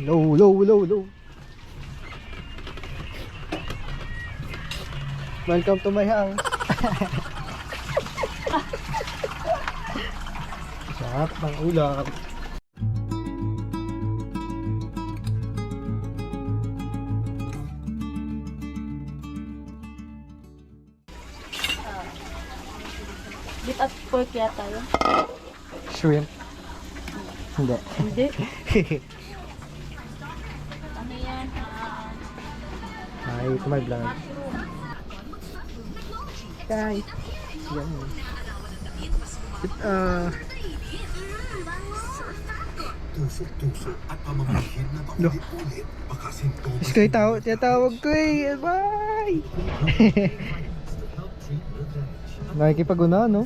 Low, low, low, low. Welcome to my house. Sarap ng ulam. Beef at pork yata yun. Shrimp. Hindi. Hindi. Ano yan? Hi, to my vlog. Guys. Yan. Tusok-tusok at pamamahid na paulit-ulit baka sintomas. Is kayo tinatawag ko eh. Bye! Nakikipag-una, no?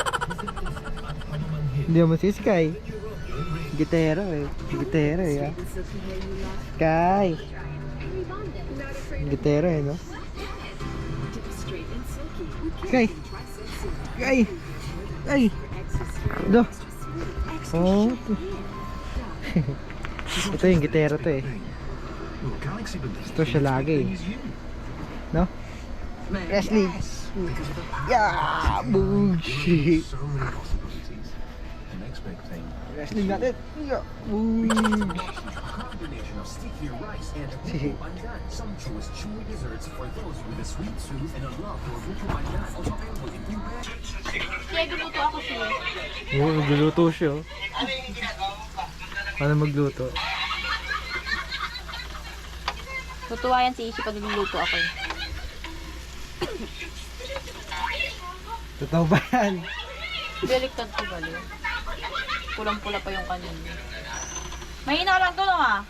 Hindi mo si Sky. Gitero eh. Gitero eh. Sky. Gitero eh, no? Sky. Sky. Sky. Do. Oh. Ito yung gitero to eh. Ito siya lagi eh. No? Wrestling. Yeah! Bullshit. Wrestling natin. Yeah! Bullshit. Combination of sticky rice and buko pandan. Sumptuous chewy desserts for those with a sweet tooth and a love for buko pandan. Also available in new batches. Kaya giluto ako siya. Oo, magluto siya. Paano magluto? Tutuwa yan si Ishi pag nagluluto ako. Totoo ba yan? Baliktad ko bali. Pulang-pula pa yung kanina. Mahina lang to no ah.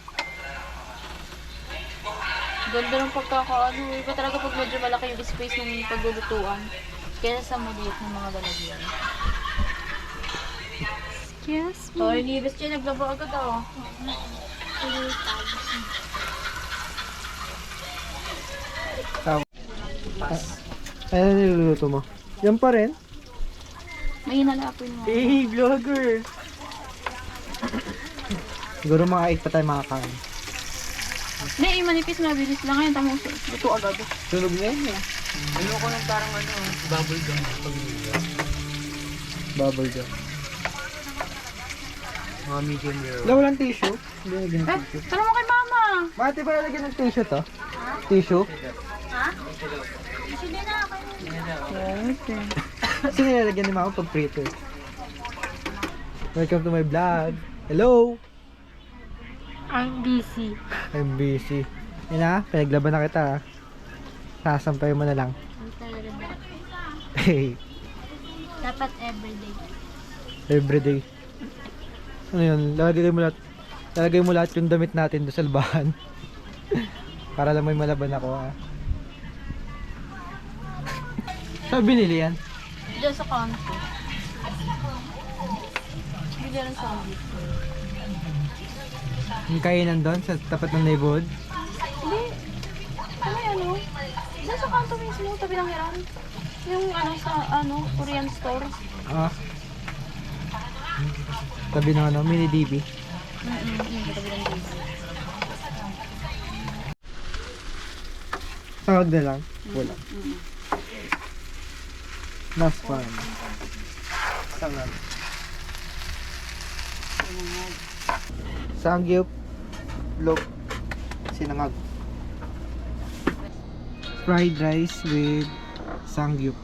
Ganda ng pagkakaano. Iba talaga pag medyo malaki yung space ng paglulutuan. Kesa sa maliit ng mga lalagyan. Excuse me. Oh, inibis siya. Naglaba agad oh. Ano niluluto mo? Yan pa rin? Mahina lang ako yung Hey, vlogger! Siguro mga 8 pa tayo makakain. Hindi, yung manipis mabilis lang ngayon. Tama ko luto agad. Sunog na yun eh. Ano ko nung parang bubble gum pag Bubble gum. mga medium rare. Wala walang tissue? Hindi lagyan ng tissue. Tanong mo kay mama. Mati ba nalagyan ng tissue to? Tissue? Ha? Hindi na ako. Okay. Kasi nilalagyan ni mama pag prito eh. Welcome to my vlog. Hello! I'm busy. I'm busy. Yan na, pinaglaban na kita ha. Sasampay mo na lang. Hey, Dapat everyday. everyday. Ano yun? Lalagay mo lahat yung damit natin doon sa labahan. Para lang may malaban ako ha. Saan binili yan? Diyan sa kanto. Bili rin sa ambit. Yung kainan doon sa tapat ng neighborhood? Hindi. Ano yan o? Diyan sa kanto mismo, tabi ng hiran. Yung ano sa Korean store. Ah. Tabi ng ano, mini DB. Yung tabi ng busy. Tawag na lang. Wala. Last one. Sangag. Sangyup. Log. Sinangag. Fried rice with sangyup.